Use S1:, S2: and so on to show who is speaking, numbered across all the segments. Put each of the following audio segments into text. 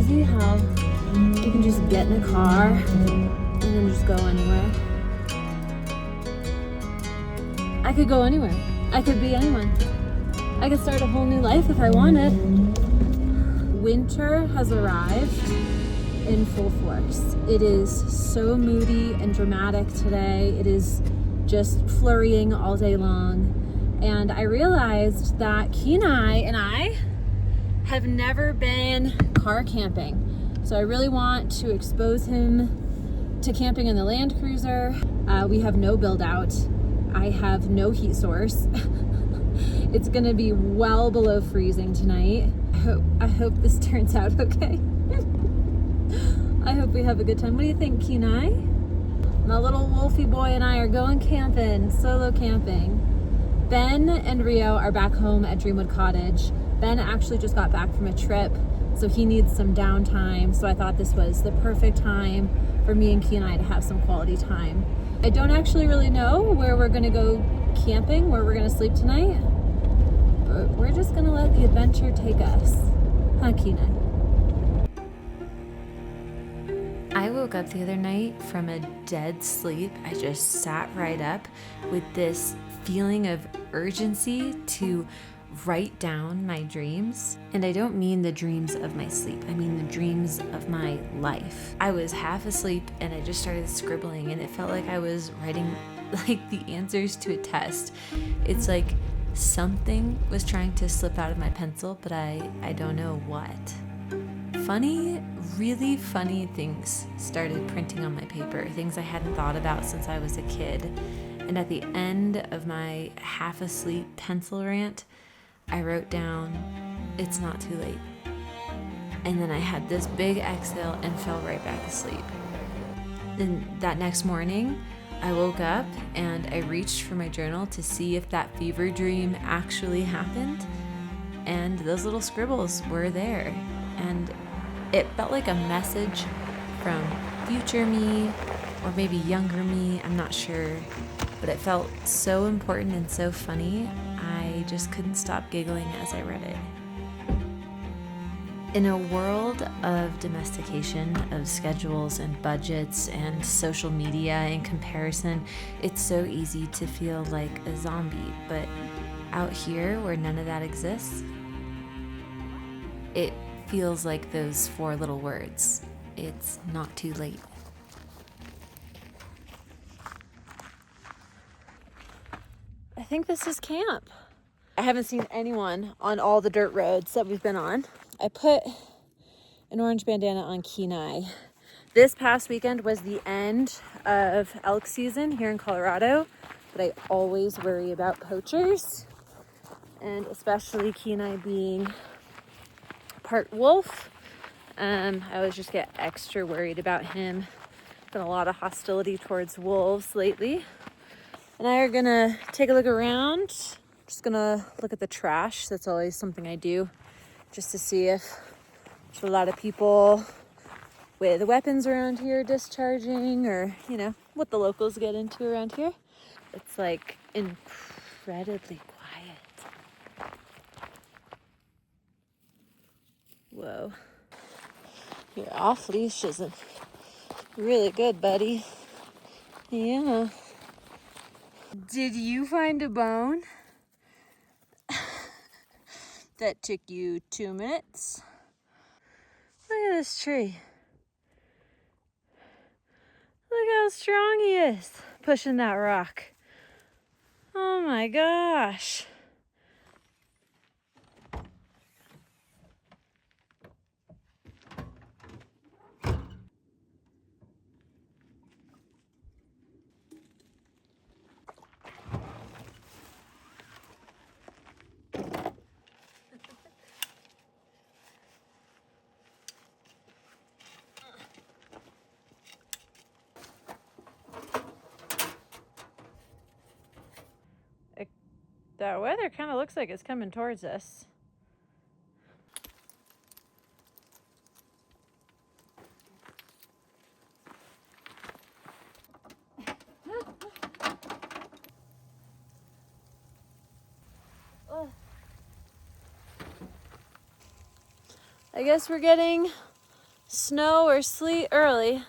S1: crazy how you can just get in a car and then just go anywhere? I could go anywhere. I could be anyone. I could start a whole new life if I wanted. Winter has arrived in full force. It is so moody and dramatic today. It is just flurrying all day long. And I realized that Kenai and I have never been car camping. So I really want to expose him to camping in the Land Cruiser. We have no build out. I have no heat source. It's gonna be well below freezing tonight. I hope this turns out okay. I hope we have a good time. What do you think, Kenai? My little Wolfie boy and I are going camping, solo camping. Ben and Rio are back home at Dreamwood Cottage. Ben actually just got back from a trip, so he needs some downtime. So I thought this was the perfect time for me and Kenai to have some quality time. I don't actually really know where we're gonna go camping, where we're gonna sleep tonight, but we're just gonna let the adventure take us. Huh, Kenai? I woke up the other night from a dead sleep. I just sat right up with this feeling of urgency to write down my dreams. And I don't mean the dreams of my sleep. I mean the dreams of my life. I was half asleep and I just started scribbling, and it felt like I was writing like the answers to a test. It's like something was trying to slip out of my pencil, but I don't know what. Really funny things started printing on my paper, things I hadn't thought about since I was a kid. And at the end of my half asleep pencil rant, I wrote down, "It's not too late." And then I had this big exhale and fell right back asleep. Then that next morning, I woke up and I reached for my journal to see if that fever dream actually happened. And those little scribbles were there. And it felt like a message from future me, or maybe younger me, I'm not sure. But it felt so important and so funny, I just couldn't stop giggling as I read it. In a world of domestication, of schedules and budgets and social media and comparison, it's so easy to feel like a zombie. But out here, where none of that exists, it feels like those 4 little words. It's not too late. I think this is camp. I haven't seen anyone on all the dirt roads that we've been on. I put an orange bandana on Kenai. This past weekend was the end of elk season here in Colorado, but I always worry about poachers, and especially Kenai being part wolf. I always just get extra worried about him. Been a lot of hostility towards wolves lately. And I are gonna take a look around. Just gonna look at the trash. That's always something I do, just to see if there's a lot of people with weapons around here discharging, or, you know, what the locals get into around here. It's like incredibly quiet. Whoa. Your off leash isn't really good, buddy. Yeah. Did you find a bone? That took you 2 minutes? Look at this tree. Look how strong he is pushing that rock. Oh my gosh. That weather kind of looks like it's coming towards us. I guess we're getting snow or sleet early.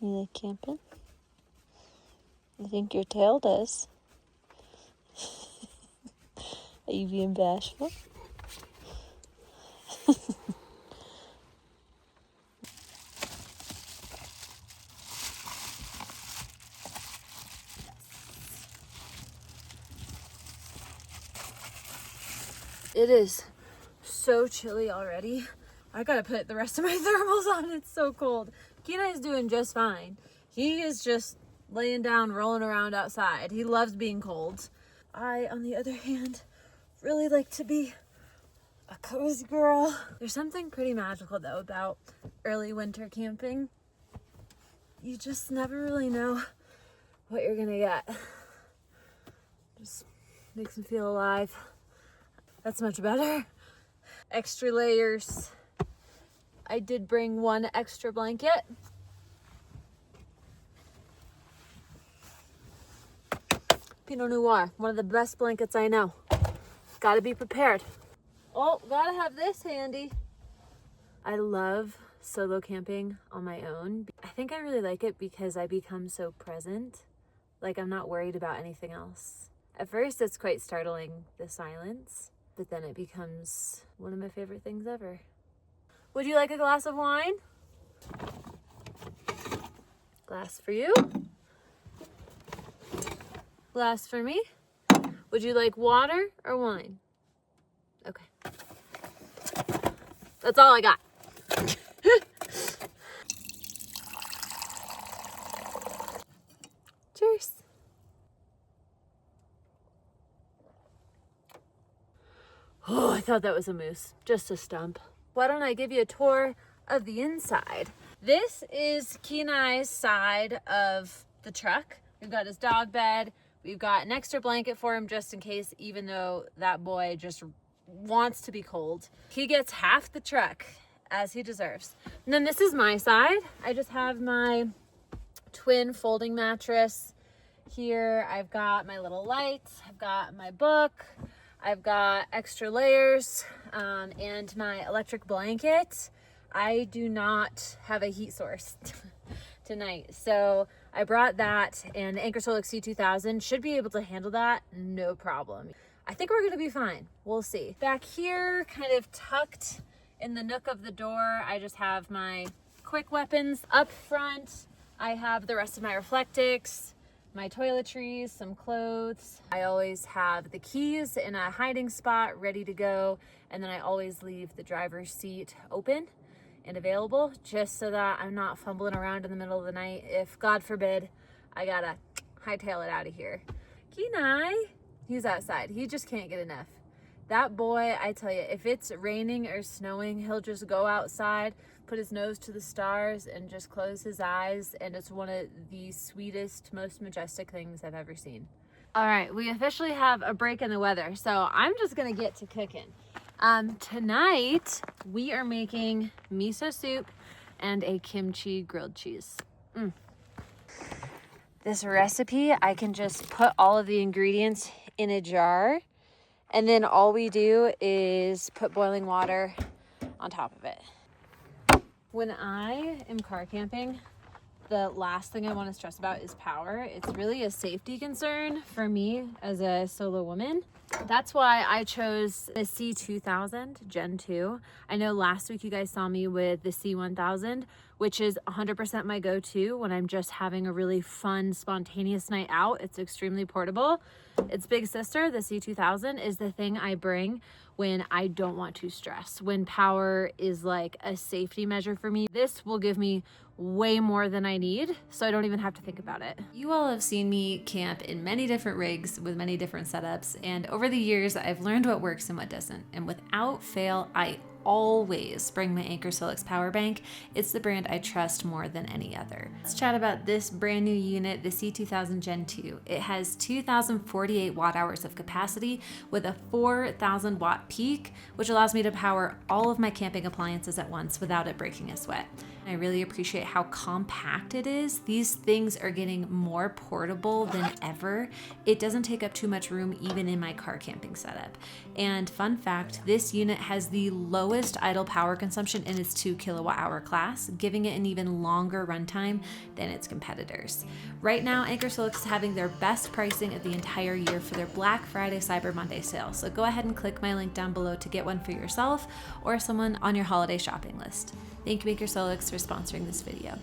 S1: You like camping? I think your tail does. Are you being bashful? It is so chilly already. I gotta put the rest of my thermals on. It's so cold. Kenai's doing just fine. He is just laying down, rolling around outside. He loves being cold. I, on the other hand, really like to be a cozy girl. There's something pretty magical though about early winter camping. You just never really know what you're gonna get. Just makes me feel alive. That's much better. Extra layers. I did bring one extra blanket. Pinot Noir, one of the best blankets I know. Gotta be prepared. Oh, gotta have this handy. I love solo camping on my own. I think I really like it because I become so present. Like I'm not worried about anything else. At first it's quite startling, the silence, but then it becomes one of my favorite things ever. Would you like a glass of wine? Glass for you. Glass for me. Would you like water or wine? Okay. That's all I got. Cheers. Oh, I thought that was a moose, just a stump. Why don't I give you a tour of the inside? This is Kenai's side of the truck. We've got his dog bed. We've got an extra blanket for him just in case, even though that boy just wants to be cold. He gets half the truck, as he deserves. And then this is my side. I just have my twin folding mattress here. I've got my little lights. I've got my book. I've got extra layers and my electric blanket. I do not have a heat source tonight, so I brought that, and the Anchor Solix C2000 should be able to handle that, no problem. I think we're gonna be fine. We'll see. Back here, kind of tucked in the nook of the door, I just have my quick weapons. Up front, I have the rest of my Reflectix, my toiletries, some clothes. I always have the keys in a hiding spot ready to go, and then I always leave the driver's seat open and available just so that I'm not fumbling around in the middle of the night if, God forbid, I gotta hightail it out of here. Kenai, he's outside. He just can't get enough. That boy, I tell you, if it's raining or snowing, he'll just go outside, put his nose to the stars, and just close his eyes, and it's one of the sweetest, most majestic things I've ever seen. All right, we officially have a break in the weather, so I'm just gonna get to cooking. Tonight, we are making miso soup and a kimchi grilled cheese. This recipe, I can just put all of the ingredients in a jar, and then all we do is put boiling water on top of it. When I am car camping, the last thing I want to stress about is power. It's really a safety concern for me as a solo woman. That's why I chose the C2000 Gen 2. I know last week you guys saw me with the C1000, which is 100% my go-to when I'm just having a really fun, spontaneous night out. It's extremely portable. Its big sister, the C2000, is the thing I bring when I don't want to stress, when power is like a safety measure for me. This will give me way more than I need, so I don't even have to think about it. You all have seen me camp in many different rigs with many different setups, and over the years I've learned what works and what doesn't, and without fail I always bring my Anchor Solix power bank. It's the brand I trust more than any other. Let's chat about this brand new unit, the C2000 Gen 2. It has 2,048 watt hours of capacity with a 4,000 watt peak, which allows me to power all of my camping appliances at once without it breaking a sweat. I really appreciate how compact it is. These things are getting more portable than ever. It doesn't take up too much room even in my car camping setup. And fun fact, this unit has the lowest idle power consumption in its 2 kilowatt hour class, giving it an even longer runtime than its competitors. Right now, Anchor Solix is having their best pricing of the entire year for their Black Friday Cyber Monday sale. So go ahead and click my link down below to get one for yourself or someone on your holiday shopping list. Thank you, Anchor Solix, for sponsoring this video.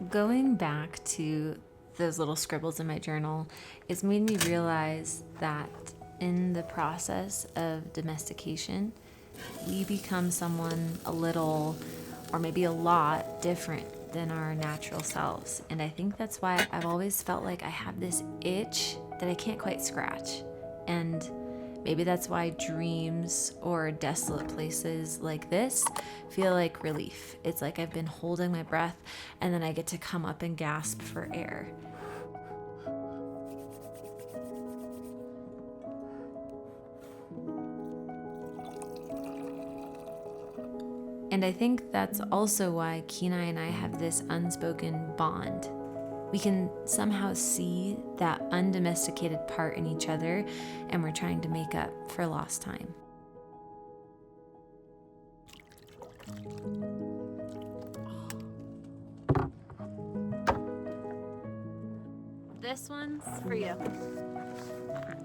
S1: Going back to those little scribbles in my journal, it's made me realize that in the process of domestication, we become someone a little, or maybe a lot, different than our natural selves. And I think that's why I've always felt like I have this itch that I can't quite scratch. And maybe that's why dreams or desolate places like this feel like relief. It's like I've been holding my breath and then I get to come up and gasp for air. And I think that's also why Kenai and I have this unspoken bond. We can somehow see that undomesticated part in each other, and we're trying to make up for lost time. This one's for you.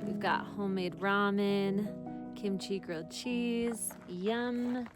S1: We've got homemade ramen, kimchi grilled cheese, yum.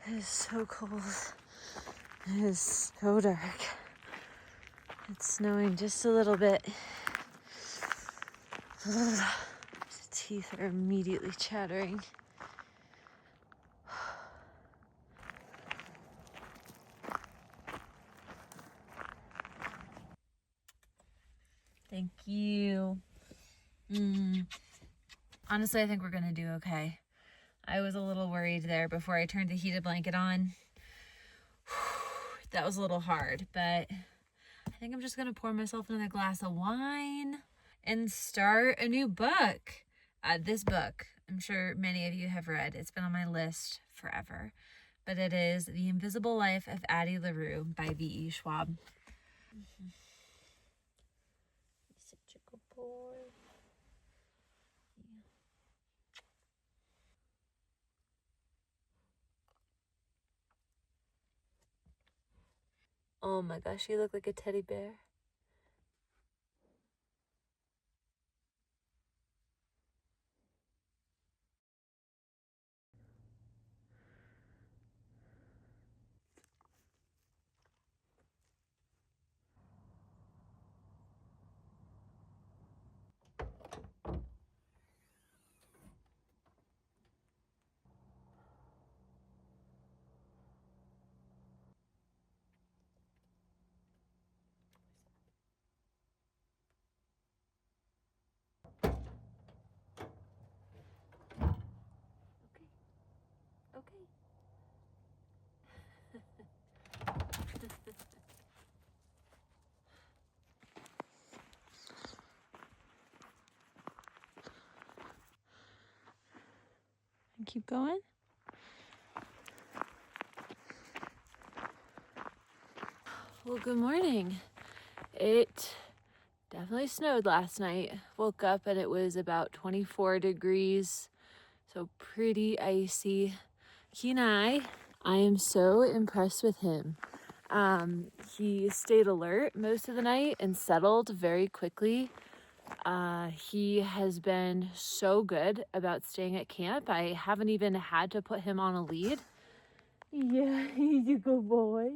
S1: It is so cold. It is so dark. It's snowing just a little bit. The teeth are immediately chattering. Thank you. Honestly, I think we're gonna do okay. I was a little worried there before I turned the heated blanket on. That was a little hard, but I think I'm just gonna pour myself another glass of wine and start a new book. This book, I'm sure many of you have read. It's been on my list forever, but it is The Invisible Life of Addie LaRue by V.E. Schwab. Such a good boy. Oh my gosh, you look like a teddy bear. Keep going. Well, good morning. It definitely snowed last night. Woke up and it was about 24 degrees, so pretty icy. Kenai, I am so impressed with him. He stayed alert most of the night and settled very quickly. He has been so good about staying at camp. I haven't even had to put him on a lead. Yeah, he's a good boy.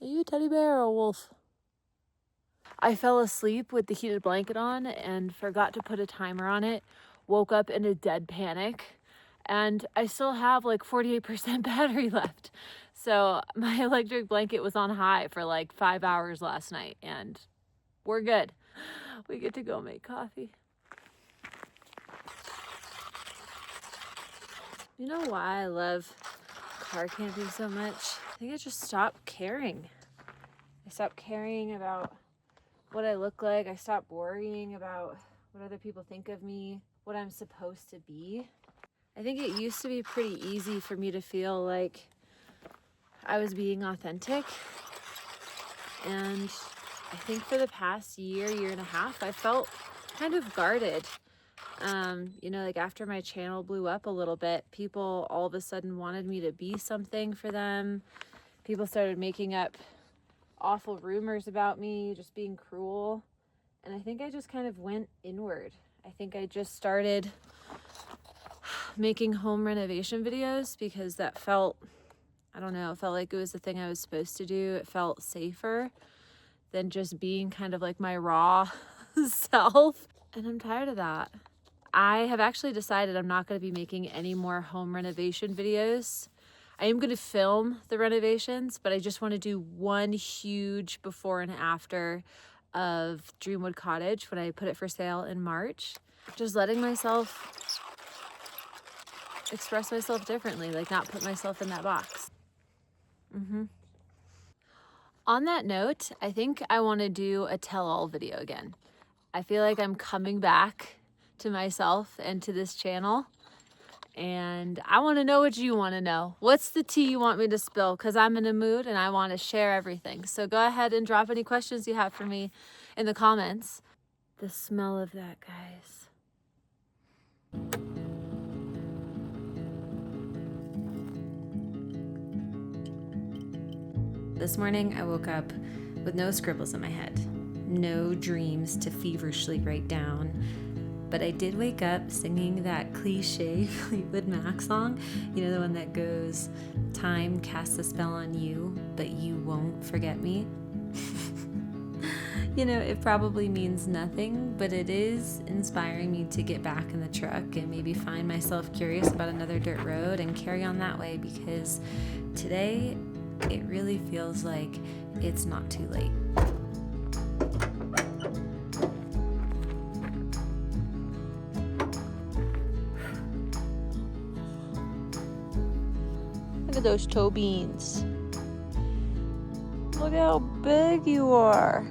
S1: Are you a teddy bear or a wolf? I fell asleep with the heated blanket on and forgot to put a timer on it. Woke up in a dead panic, and I still have like 48% battery left. So my electric blanket was on high for like 5 hours last night, and we're good. We get to go make coffee. You know why I love car camping so much? I think I just stopped caring. I stopped caring about what I look like. I stopped worrying about what other people think of me, what I'm supposed to be. I think it used to be pretty easy for me to feel like I was being authentic. And I think for the past year and a half, I felt kind of guarded. Like after my channel blew up a little bit, people all of a sudden wanted me to be something for them. People started making up awful rumors about me, just being cruel. And I think I just kind of went inward. I think I just started making home renovation videos because that felt like it was the thing I was supposed to do. It felt safer than just being kind of like my raw self. And I'm tired of that. I have actually decided I'm not going to be making any more home renovation videos. I am going to film the renovations, but I just want to do one huge before and after of Dreamwood Cottage when I put it for sale in March. Just letting myself express myself differently, like not put myself in that box. On that note, I think I want to do a tell-all video again. I feel like I'm coming back to myself and to this channel. And I want to know what you want to know. What's the tea you want me to spill? Because I'm in a mood and I want to share everything. So go ahead and drop any questions you have for me in the comments. The smell of that, guys. This morning I woke up with no scribbles in my head, no dreams to feverishly write down. But I did wake up singing that cliche Fleetwood Mac song, the one that goes, "Time casts a spell on you, but you won't forget me." It probably means nothing, but it is inspiring me to get back in the truck and maybe find myself curious about another dirt road and carry on that way, because today it really feels like it's not too late. Look at those toe beans. Look how big you are.